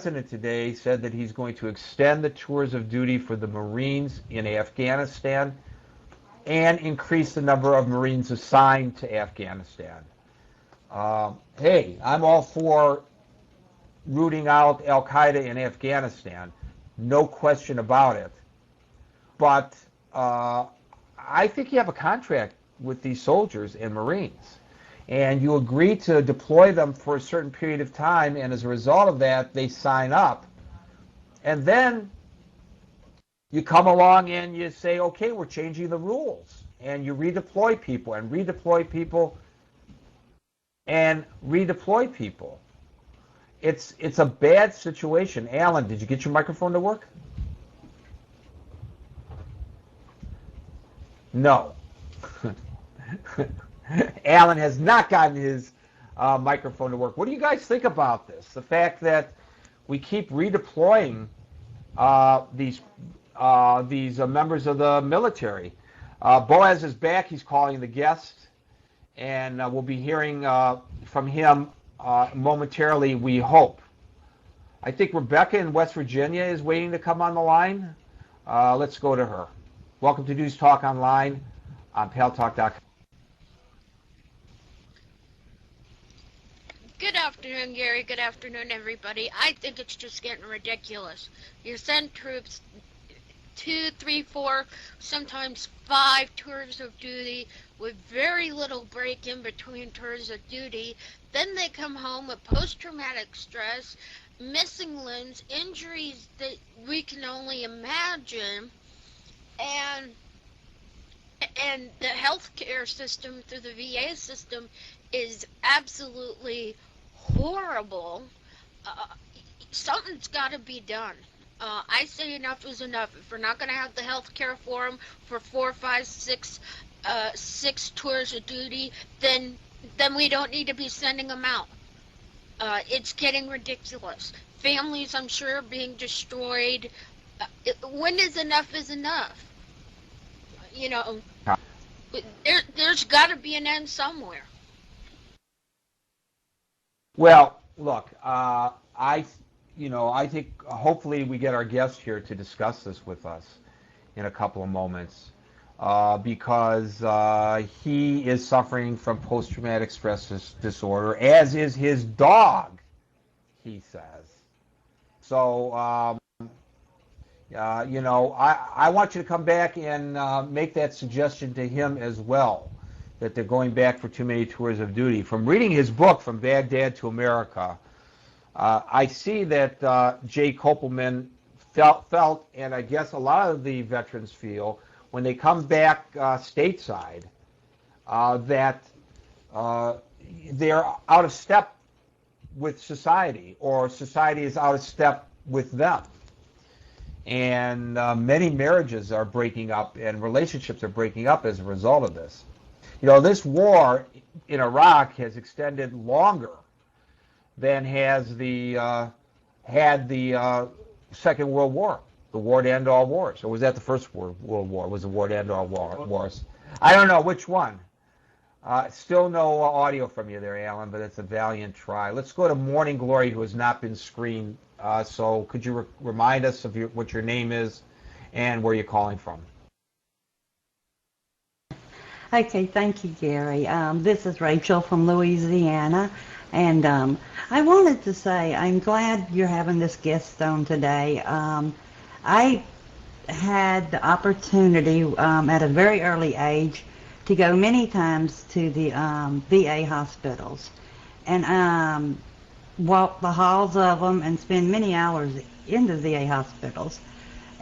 President today said that he's going to extend the tours of duty for the Marines in Afghanistan and increase the number of Marines assigned to Afghanistan. Hey, I'm all for rooting out Al-Qaeda in Afghanistan, no question about it. But I think you have a contract with these soldiers and Marines, and you agree to deploy them for a certain period of time, and as a result of that, they sign up. And then you come along and you say, okay, we're changing the rules. And you redeploy people and redeploy people and redeploy people. It's a bad situation. Alan, did you get your microphone to work? No. Alan has not gotten his microphone to work. What do you guys think about this? The fact that we keep redeploying these members of the military. Boaz is back. He's calling the guest, and we'll be hearing from him momentarily, we hope. I think Rebecca in West Virginia is waiting to come on the line. Let's go to her. Welcome to News Talk Online on Paltalk.com. Good afternoon, Gary. Good afternoon, everybody. I think it's just getting ridiculous. You send troops 2, 3, 4, sometimes 5 tours of duty with very little break in between tours of duty. Then they come home with post-traumatic stress, missing limbs, injuries that we can only imagine, and the healthcare system through the VA system is absolutely horrible. Something's got to be done. I say enough is enough. If we're not going to have the health care for them for 4, 5, 6 tours of duty, then we don't need to be sending them out. It's getting ridiculous. Families, I'm sure, are being destroyed. When is enough is enough? You know, there's got to be an end somewhere. Well, look, I think hopefully we get our guest here to discuss this with us in a couple of moments because he is suffering from post-traumatic stress disorder, as is his dog, he says. So, I want you to come back and make that suggestion to him as well, that they're going back for too many tours of duty. From reading his book, From Baghdad to America, I see that Jay Kopelman felt, and I guess a lot of the veterans feel, when they come back stateside, that they're out of step with society, or society is out of step with them. And many marriages are breaking up, and relationships are breaking up as a result of this. You know, this war in Iraq has extended longer than has the Second World War, the war to end all wars. Or was that the First World War? Was the war to end all wars? I don't know which one. Still no audio from you there, Alan, but it's a valiant try. Let's go to Morning Glory, who has not been screened. So could you remind us of what your name is and where you're calling from? Okay, thank you, Gary. This is Rachel from Louisiana, and I wanted to say I'm glad you're having this guest on today. I had the opportunity at a very early age to go many times to the VA hospitals and walk the halls of them and spend many hours in the VA hospitals.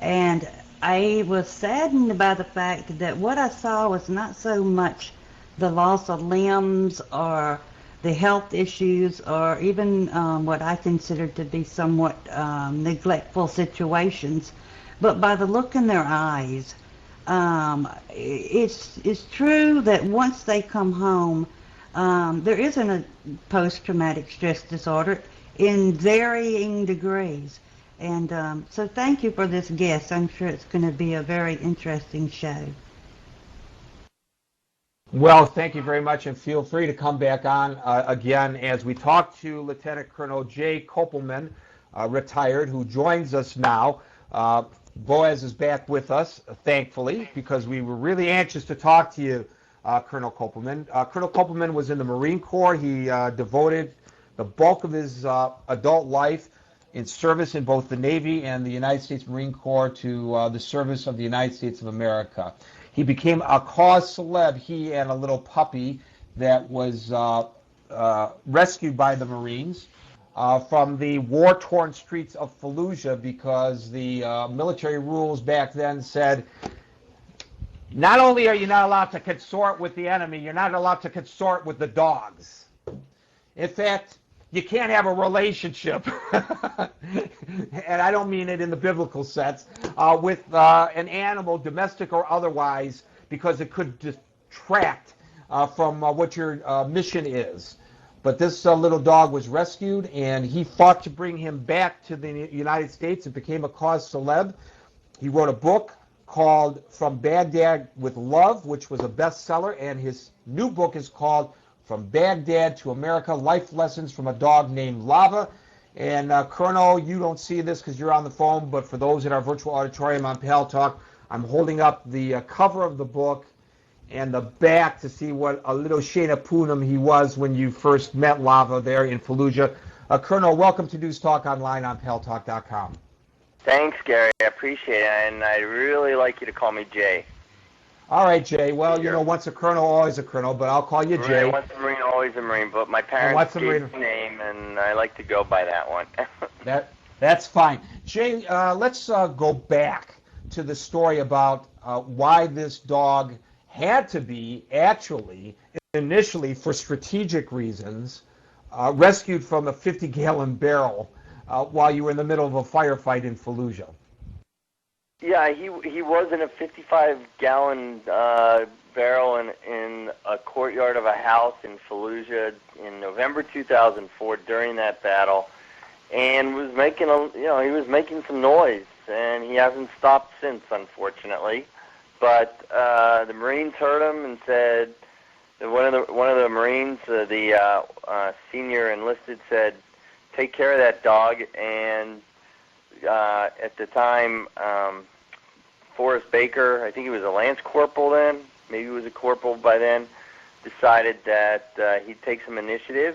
And I was saddened by the fact that what I saw was not so much the loss of limbs or the health issues or even what I considered to be somewhat neglectful situations, but by the look in their eyes. It's true that once they come home, there isn't a post-traumatic stress disorder in varying degrees. And so thank you for this guest. I'm sure it's going to be a very interesting show. Well, thank you very much, and feel free to come back on again as we talk to Lieutenant Colonel Jay Kopelman, retired, who joins us now. Boaz is back with us, thankfully, because we were really anxious to talk to you, Colonel Kopelman. Colonel Kopelman was in the Marine Corps. He devoted the bulk of his adult life in service in both the Navy and the United States Marine Corps to the service of the United States of America. He became a cause celeb, he and a little puppy that was rescued by the Marines from the war-torn streets of Fallujah, because the military rules back then said, not only are you not allowed to consort with the enemy, you're not allowed to consort with the dogs. In fact, you can't have a relationship, and I don't mean it in the biblical sense, with an animal, domestic or otherwise, because it could detract from what your mission is. But this little dog was rescued, and he fought to bring him back to the United States. It became a cause celeb. He wrote a book called From Baghdad with Love, which was a bestseller, and his new book is called From Baghdad to America, Life Lessons from a Dog Named Lava. And Colonel, you don't see this because you're on the phone, but for those in our virtual auditorium on Paltalk, I'm holding up the cover of the book and the back to see what a little Shana Poonam he was when you first met Lava there in Fallujah. Colonel, welcome to News Talk Online on Paltalk.com. Thanks, Gary. I appreciate it, and I'd really like you to call me Jay. All right, Jay. Well, you know, once a colonel, always a colonel, but I'll call you Jay. Once a Marine, always a Marine, but my parents gave the name, and I like to go by that one. That's fine. Jay, let's go back to the story about why this dog had to be, actually, initially for strategic reasons, rescued from a 50-gallon barrel while you were in the middle of a firefight in Fallujah. Yeah, he was in a 55-gallon barrel in a courtyard of a house in Fallujah in November 2004 during that battle, and was making he was making some noise, and he hasn't stopped since, unfortunately. But the Marines heard him and said that one of the Marines, the senior enlisted, said, "Take care of that dog." And at the time, Forrest Baker, I think he was a lance corporal then, maybe he was a corporal by then, decided that he'd take some initiative